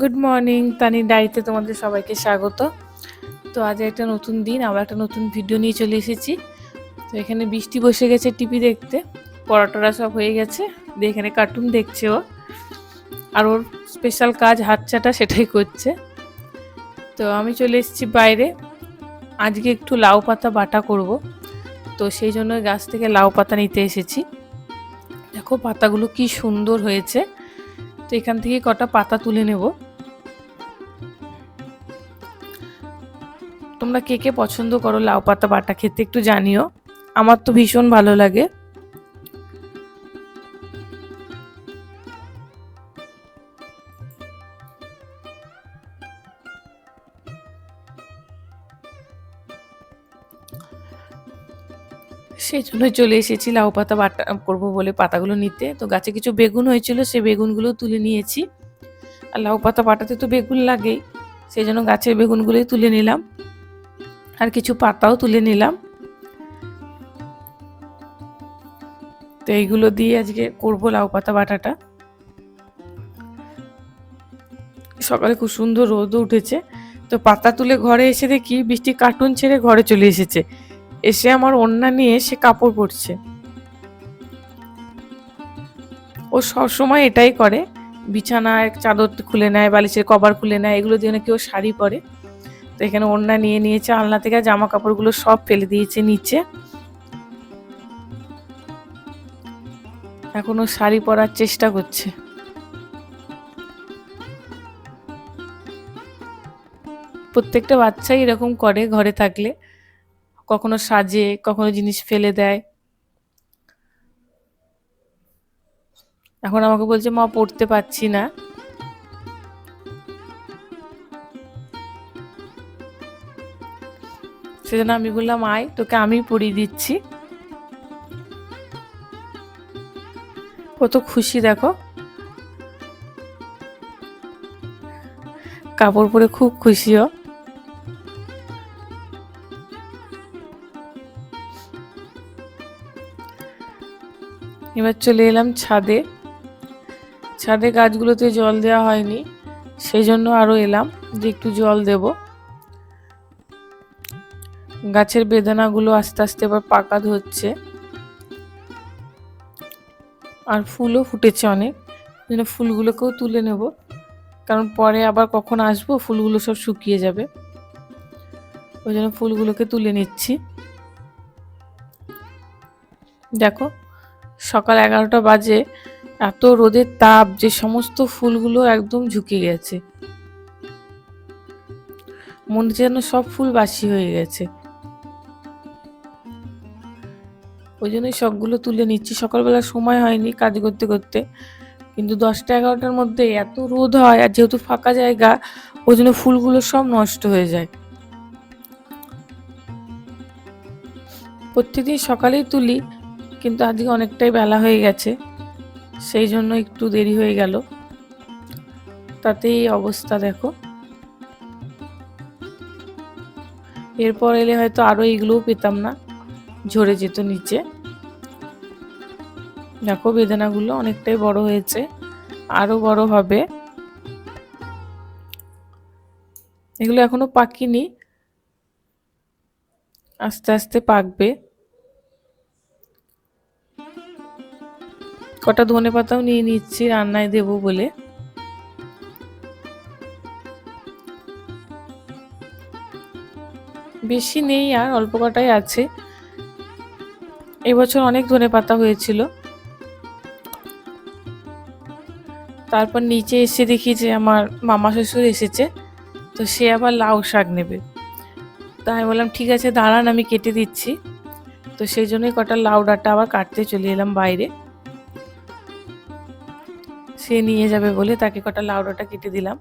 Good morning, তানি ডায়েরিতে তোমাদের সবাইকে স্বাগত। তো আজ একটা নতুন দিন, আবার একটা নতুন ভিডিও নিয়ে চলে এসেছি। তো এখানে বৃষ্টি বসে গেছে টিভি দেখতে, পড়াটরা সব হয়ে গেছে, দিয়ে এখানে কার্টুন দেখছে ও। আর ওর স্পেশাল কাজ হাত চাটা, সেটাই করছে। তো আমি চলে এসেছি বাইরে, আজকে একটু লাউ পাতা বাটা করব। তো সেই জন্য গাছ থেকে লাউ পাতা নিতে এসেছি। দেখো পাতাগুলো কি সুন্দর হয়েছে। তো এখান থেকে কটা পাতা তুলে নেব। তোমরা কে কে পছন্দ করো লাউ পাতা বাটা খেতে একটু জানিও, আমার তো ভীষণ ভালো লাগে। সেই জন্যই চলে এসেছি লাউ পাতা বাটা করবো বলে পাতাগুলো নিতে। তো গাছে কিছু বেগুন হয়েছিল, সেই বেগুনগুলো তুলে নিয়েছি। আর লাউ পাতা বাটাতে তো বেগুন লাগেই, সেই জন্য গাছের বেগুনগুলোই তুলে নিলাম, আর কিছু পাতাও তুলে নিলাম। তো এইগুলো দিয়ে আজকে করবো লাউ পাতা বাটাটা। সকালে খুব সুন্দর রোদও উঠেছে। তো পাতা তুলে ঘরে এসে দেখি বৃষ্টি কার্টুন ছেড়ে ঘরে চলে এসেছে, এসে আমার ওড়না নিয়ে সে কাপড় পরছে। ও সবসময় এটাই করে, বিছানায় চাদর খুলে নেয়, বালিশের কভার খুলে নেয়, এগুলো দিয়ে নাকি ও শাড়ি পরে। তো এখানে ওড়না নিয়ে নিয়েছে, আলনা থেকে জামা কাপড়গুলো সব ফেলে দিয়েছে নিচে। এখন ও শাড়ি পরার চেষ্টা করছে। প্রত্যেকটা বাচ্চাই এরকম করে ঘরে থাকলে, কখনো সাজে, কখনো জিনিস ফেলে দেয়। এখন আমাকে বলছে মা পড়তে পারছি না। সেজন্য আমি বললাম আয়, তোকে আমি পরিয়ে দিচ্ছি। কত খুশি দেখো, কাপড় পরে খুব খুশি ও। এবার চলে এলাম ছাদে। ছাদে গাছগুলোতে জল দেওয়া হয়নি, সেই জন্য আরো এলাম যে একটু জল দেব। গাছের বেদানাগুলো আস্তে আস্তে এবার পাকা ধরছে, আর ফুলও ফুটেছে অনেক, জন্য ফুলগুলোকেও তুলে নেব, কারণ পরে আবার কখন আসবো ফুলগুলো সব শুকিয়ে যাবে। ওই জন্য ফুলগুলোকে তুলে নিচ্ছি। দেখো সকাল 11টা বাজে, এত রোদের তাপ যে সমস্ত ফুলগুলো একদম ঝুঁকে গেছে, মনে হচ্ছে যেন সব ফুল বাসি হয়ে গেছে। ওই জন্যই সবগুলো তুলে নিচ্ছি। সকালবেলা সময় হয়নি কাজ করতে করতে, কিন্তু 10টা-11টার মধ্যে এত রোদ হয়, আর যেহেতু ফাঁকা জায়গা, ওই জন্য ফুলগুলো সব নষ্ট হয়ে যায়। প্রত্যেকদিন সকালেই তুলি, কিন্তু আজকে অনেকটাই বেলা হয়ে গেছে, সেই জন্য একটু দেরি হয়ে গেল। তাতেই এই অবস্থা দেখো। এরপর এলে হয়তো আরো এইগুলোও পেতাম না, ঝরে যেত নিচে। দেখো বেদানাগুলো অনেকটাই বড় হয়েছে, আরো বড় হবে। এগুলো এখনো পাকেনি, আস্তে আস্তে পাকবে। কটা ধনেপাতাও নিয়ে নিচ্ছি রান্নায় দেবো বলে। বেশি নেই, আর অল্প কটাই আছে। এবছর অনেক ধনেপাতা হয়েছিল। তারপর নিচে এসে দেখি যে আমার মামা শ্বশুর এসেছে, তো সে আবার লাউ শাক নেবে। তাই আমি বললাম ঠিক আছে দাঁড়ান, আমি কেটে দিচ্ছি। তো সেই জন্যই কটা লাউ ডাঁটা আবার কাটতে চলে এলাম বাইরে। সে নিয়ে যাবে বলে তাকে কটা লাউ ডাঁটা কেটে দিলাম।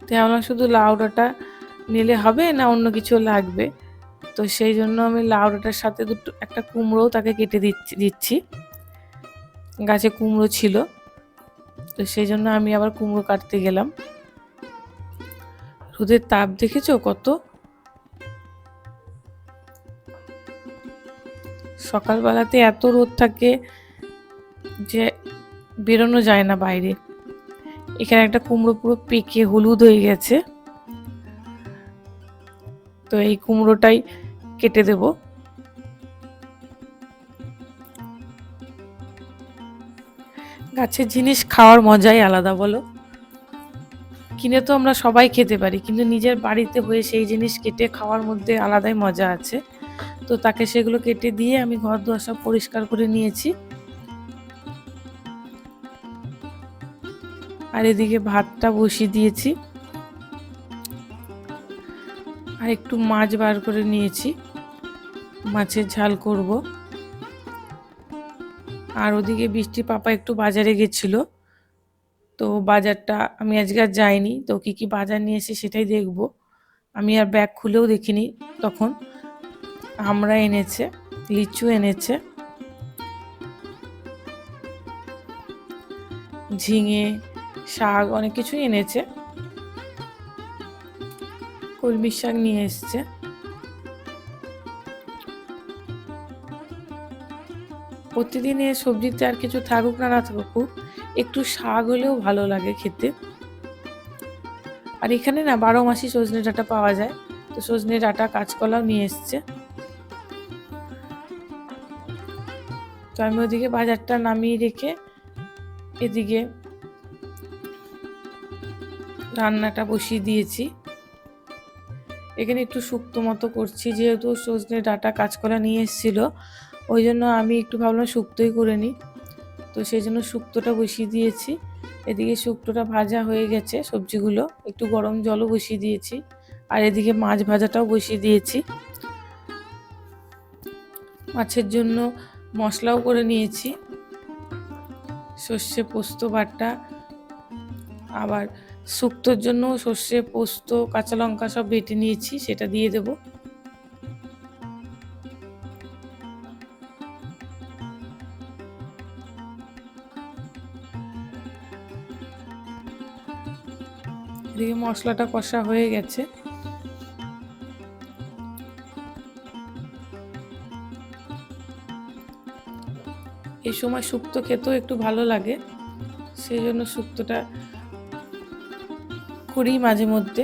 তো আমরা শুধু লাউ ডাঁটা নিলে হবে না, অন্য কিছু লাগবে। তো সেই জন্য আমি লাউ ডাঁটার সাথে একটা কুমড়োও তাকে কেটে দিচ্ছি। গাছে কুমড়ো ছিল, তো সেই জন্য আমি আবার কুমড়ো কাটতে গেলাম। রোদের তাপ দেখেছো কত, সকালবেলাতে এত রোদ থাকে যে বেরোনো যায় না বাইরে। এখানে একটা কুমড়ো পুরো পেকে হলুদ হয়ে গেছে, তো এই কুমড়োটাই কেটে দেব। গাছের জিনিস খাওয়ার মজাই আলাদা বলো। কিনে তো আমরা সবাই খেতে পারি, কিন্তু নিজের বাড়িতে হয়ে সেই জিনিস কেটে খাওয়ার মধ্যে আলাদাই মজা আছে। তো তাকে সেগুলো কেটে দিয়ে আমি ঘর দুয়ার সব পরিষ্কার করে নিয়েছি। আর এদিকে ভাতটা বসিয়ে দিয়েছি, আর একটু মাছ বার করে নিয়েছি, মাছের ঝাল করব। আর ওদিকে বৃষ্টি পাপা একটু বাজারে গেছিল, তো বাজারটা আমি আজকে আর যাইনি, তো কি কি বাজার নিয়ে এসে সেটাই দেখব। আমি আর ব্যাগ খুলেও দেখিনি তখন। আমরা এনেছে, লিচু এনেছে, ঝিঙে, শাক, অনেক কিছুই এনেছে। কলমি শাক নিয়ে এসছে। প্রতিদিনে সবজিতে আর কিছু থাকুক না থাকুক, একটু শাক হলেও ভালো লাগে খেতে। আর এখানে না 12 মাসই সজনে ডাঁটা পাওয়া যায়, তো সজনে ডাঁটা কাঁচকলাও নিয়ে এসছে। তো আমি ওদিকে বাজারটা নামিয়ে রেখে এদিকে রান্নাটা বসিয়ে দিয়েছি। এখানে একটু শুক্তো মতো করছি, যেহেতু সজনে ডাঁটা কাঁচকলা নিয়ে এসেছিল, ওই জন্য আমি একটু ভাবলাম শুক্তোই করে নিই, তো সেই জন্য শুক্তোটা বসিয়ে দিয়েছি। এদিকে শুক্তোটা ভাজা হয়ে গেছে, সবজিগুলো একটু গরম জলও বসিয়ে দিয়েছি। আর এদিকে মাছ ভাজাটাও বসিয়ে দিয়েছি। মাছের জন্য মশলাও করে নিয়েছি, সর্ষে পোস্ত বাটা, আবার শুক্তোর জন্য সর্ষে পোস্ত কাঁচা লঙ্কা সব বেটে নিয়েছি, সেটা দিয়ে দেব। এদিকে মশলাটা কষা হয়ে গেছে। এই সময় শুক্তো খেতেও একটু ভালো লাগে, সেই জন্য শুক্তোটা করি মাঝে মধ্যে।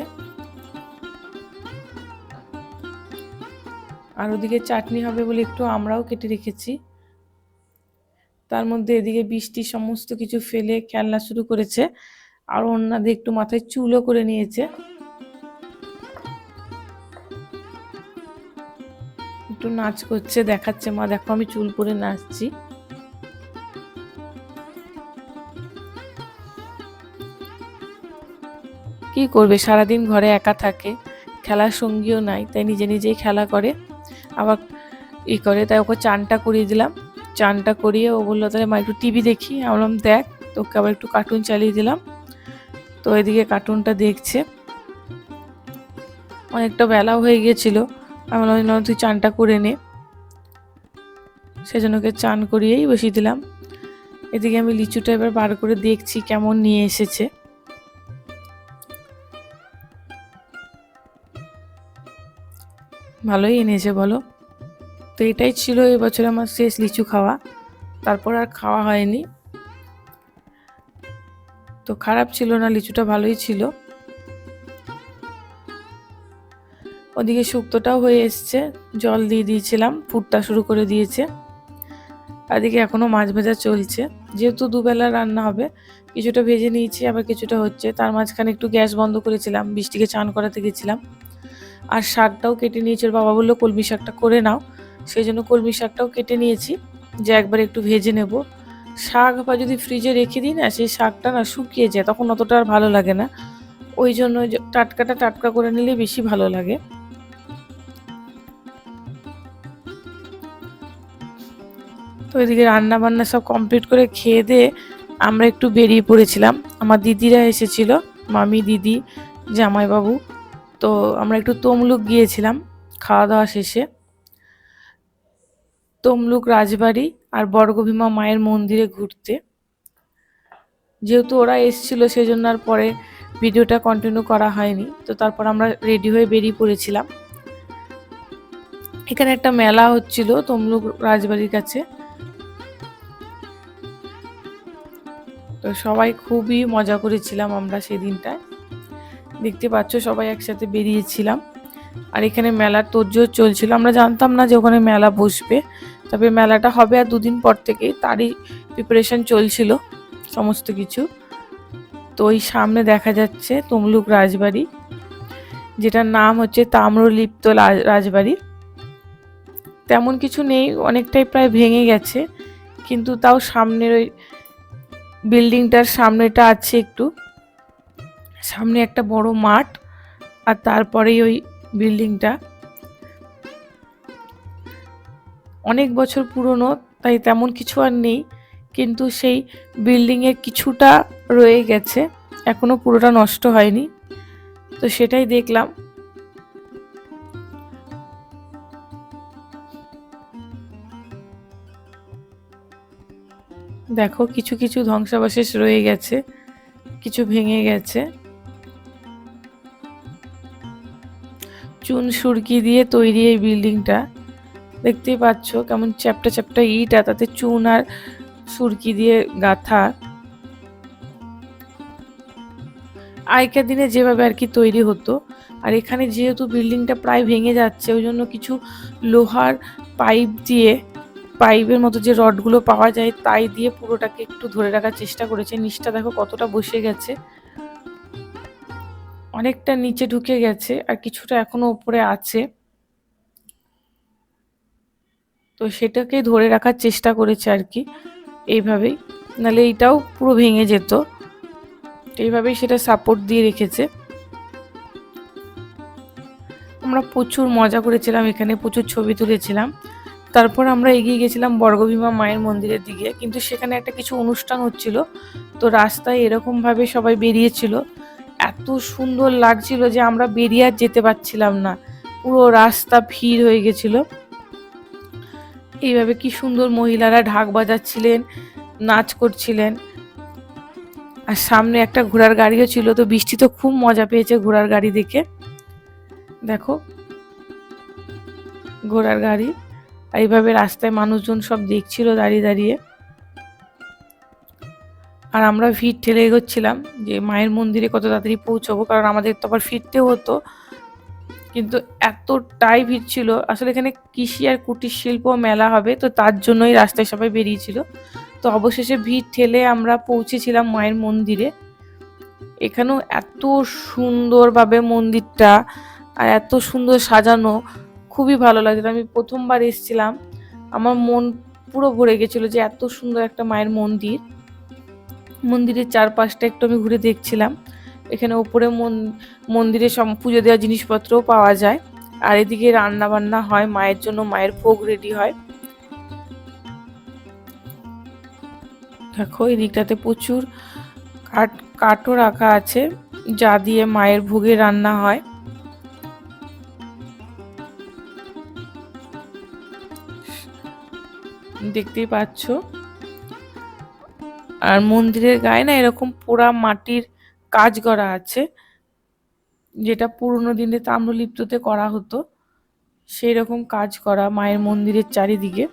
আর ওদিকে চাটনি হবে বলে একটু আমরাও কেটে রেখেছি। তার মধ্যে এদিকে বৃষ্টি সমস্ত কিছু ফেলে খেলনা শুরু করেছে, আর অন্যদের একটু মাথায় চুলও করে নিয়েছে। একটু নাচ করছে, দেখাচ্ছে মা দেখো আমি চুল পরে নাচছি। কি করবে, সারাদিন ঘরে একা থাকে, খেলার সঙ্গীও নাই, তাই নিজে নিজেই খেলা করে। আবার করে, তাই ওকে চানটা করিয়ে দিলাম। চানটা করিয়ে ও বললো তাহলে মা একটু টিভি দেখি। আমি বললাম দেখ, তোকে আবার একটু কার্টুন চালিয়ে দিলাম। তো এদিকে কার্টুনটা দেখছে। অনেকটা বেলাও হয়ে গিয়েছিল, আমি বললাম তুই চানটা করে নে, সেজন্য ওকে চান করিয়েই বসিয়ে দিলাম। এদিকে আমি লিচুটা এবার বার করে দেখছি কেমন নিয়ে এসেছে। ভালোই এনেছে বলো। তো এটাই ছিল এবছর আমার শেষ লিচু খাওয়া, তারপর আর খাওয়া হয়নি। তো খারাপ ছিল না, লিচুটা ভালোই ছিল। ওদিকে শুক্তোটাও হয়ে এসছে, জল দিয়ে দিয়েছিলাম, ফুটটা শুরু করে দিয়েছে। এদিকে এখনো মাছ ভাজা চলছে, যেহেতু দুবেলা রান্না হবে, কিছুটা ভেজে নিয়েছি, আবার কিছুটা হচ্ছে। তার মাঝখানে একটু গ্যাস বন্ধ করেছিলাম, বৃষ্টিকে চান করাতে গেছিলাম। আর শাকটাও কেটে নিয়েছি, ওর বাবা বললো কলমি শাকটা করে নাও, সেই জন্য কলমি শাকটাও কেটে নিয়েছি, যে একবার একটু ভেজে নেব। শাক বা যদি ফ্রিজে রেখে দিই না, সেই শাকটা না শুকিয়ে যায়, তখন অতটা আর ভালো লাগে না। ওই জন্য টাটকাটা টাটকা করে নিলে বেশি ভালো লাগে। তো এদিকে রান্না বান্না সব কমপ্লিট করে খেয়ে দিয়ে আমরা একটু বেরিয়ে পড়েছিলাম। আমার দিদিরা এসেছিল, মামি, দিদি, জামাইবাবু। তো আমরা একটু তমলুক গিয়েছিলাম খাওয়া দাওয়া শেষে। তমলুক রাজবাড়ি আর বর্গভীমা মায়ের মন্দিরে ঘুরতে। যেহেতু ওরা এসেছিল সেই জন্য আর পরে ভিডিওটা কন্টিনিউ করা হয়নি। তো তারপর আমরা রেডি হয়ে বেরিয়ে পড়েছিলাম। এখানে একটা মেলা হচ্ছিল তমলুক রাজবাড়ির কাছে। তো সবাই খুবই মজা করেছিলাম আমরা সেদিনটায়। দেখতে পাচ্ছ সবাই একসাথে বেরিয়েছিলাম। আর এখানে মেলার তোড়জোড় চলছিল। আমরা জানতাম না যে ওখানে মেলা বসবে, তবে মেলাটা হবে আর 2 দিন পর থেকেই, তারই প্রিপারেশন চলছিল সমস্ত কিছু। তো ওই সামনে দেখা যাচ্ছে তমলুক রাজবাড়ি, যেটার নাম হচ্ছে তাম্রলিপ্ত রাজবাড়ি। তেমন কিছু নেই, অনেকটাই প্রায় ভেঙে গেছে, কিন্তু তাও সামনের ওই বিল্ডিংটার সামনেটা আছে একটু, সামনে একটা বড় মাঠ, আর তারপরেই ওই বিল্ডিংটা। অনেক বছর পুরনো, তাই তেমন কিছু আর নেই, কিন্তু সেই বিল্ডিংয়ের কিছুটা রয়ে গেছে, এখনো পুরোটা নষ্ট হয়নি। তো সেটাই দেখলাম। দেখো কিছু কিছু ধ্বংসাবশেষ রয়ে গেছে, কিছু ভেঙে গেছে। চুন সুরকি দিয়ে তৈরি এই বিল্ডিংটা, দেখতেই পাচ্ছ কেমন চ্যাপ্টা চ্যাপ্টা ইট, আর তাতে চুন আর সুরকি দিয়ে গাঁথা। আগেকার দিনে যেভাবে আর কি তৈরি হতো। আর এখানে যেহেতু বিল্ডিংটা প্রায় ভেঙে যাচ্ছে, ওই জন্য কিছু লোহার পাইপ দিয়ে, পাইপের মতো যে রডগুলো পাওয়া যায় তাই দিয়ে পুরোটাকে একটু ধরে রাখার চেষ্টা করেছে। নিচটা দেখো কতটা বসে গেছে, অনেকটা নিচে ঢুকে গেছে আর কিছুটা এখনো উপরে আছে। তো সেটাকে ধরে রাখার চেষ্টা করেছে আর কি এইভাবেই, নাহলে এইটাও পুরো ভেঙে যেত। এইভাবেই সেটা সাপোর্ট দিয়ে রেখেছে। আমরা প্রচুর মজা করেছিলাম এখানে, প্রচুর ছবি তুলেছিলাম। তারপর আমরা এগিয়ে গেছিলাম বর্গভীমা মায়ের মন্দিরের দিকে, কিন্তু সেখানে একটা কিছু অনুষ্ঠান হচ্ছিল। তো রাস্তায় এরকমভাবে সবাই বেরিয়েছিল, এত সুন্দর লাগছিল যে আমরা বেরিয়ে আর যেতে পারছিলাম না, পুরো রাস্তা ভিড় হয়ে গেছিল। এইভাবে কি সুন্দর মহিলারা ঢাক বাজাচ্ছিলেন, নাচ করছিলেন, আর সামনে একটা ঘোড়ার গাড়িও ছিল। তো বৃষ্টি তো খুব মজা পেয়েছে ঘোড়ার গাড়ি দেখে। দেখো ঘোড়ার গাড়ি, আর এইভাবে রাস্তায় মানুষজন সব দেখছিল দাঁড়িয়ে দাঁড়িয়ে। আর আমরা ভিড় ঠেলে এগোচ্ছিলাম যে মায়ের মন্দিরে কত তাড়াতাড়ি পৌঁছবো, কারণ আমাদের তো আবার ফিরতেও হতো। কিন্তু এতটাই ভিড় ছিল, আসলে এখানে কৃষি আর কুটির শিল্প মেলা হবে, তো তার জন্যই রাস্তায় সবাই বেরিয়েছিল। তো অবশেষে ভিড় ঠেলে আমরা পৌঁছেছিলাম মায়ের মন্দিরে। এখানেও এত সুন্দরভাবে মন্দিরটা আর এত সুন্দর সাজানো, খুবই ভালো লাগছিল। আমি প্রথমবার এসেছিলাম, আমার মন পুরো ভরে গেছিল যে এত সুন্দর একটা মায়ের মন্দির। মন্দিরের চারপাশটা একটু আমি ঘুরে দেখছিলাম। এখানে উপরে মন্দিরে সব পুজো দেওয়ার জিনিসপত্রও পাওয়া যায়, আর এদিকে রান্না বান্না হয় মায়ের জন্য, মায়ের ভোগ রেডি হয়। দেখো এদিকটাতে প্রচুর কাঠও রাখা আছে, যা দিয়ে মায়ের ভোগে রান্না হয়। দেখতেই পাচ্ছ। আর মন্দিরের গায়ে না এরকম পোড়া মাটির কাজ করা আছে, যেটা পুরোনো দিনে তাম্রলিপ্ততে করা হতো, সেই রকম কাজ করা মায়ের মন্দিরের চারিদিকে।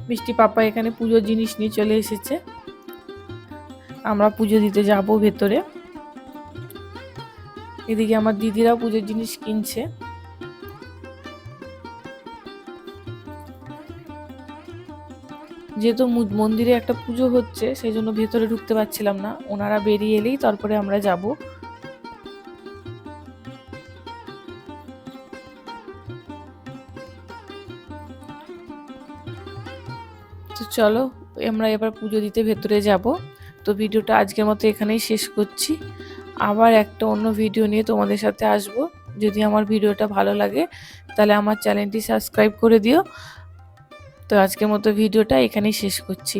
মিষ্টি পাপা এখানে পুজোর জিনিস নিয়ে চলে এসেছে, আমরা পুজো দিতে যাব ভেতরে। এদিকে আমার দিদিরাও পুজোর জিনিস কিনছে। যেহেতু মন্দিরে একটা পুজো হচ্ছে, সেই জন্য ভেতরে ঢুকতে পারছিলাম না, ওনারা বেরিয়ে এলেই তারপরে আমরা যাব। তো চলো আমরা এবার পুজো দিতে ভেতরে যাব। তো ভিডিওটা আজকের মতো এখানেই শেষ করছি, আবার একটা অন্য ভিডিও নিয়ে তোমাদের সাথে আসব। যদি আমার ভিডিওটা ভালো লাগে তাহলে আমার চ্যানেলটি সাবস্ক্রাইব করে দিও। তো আজকের মতো ভিডিওটা এখানেই শেষ করছি।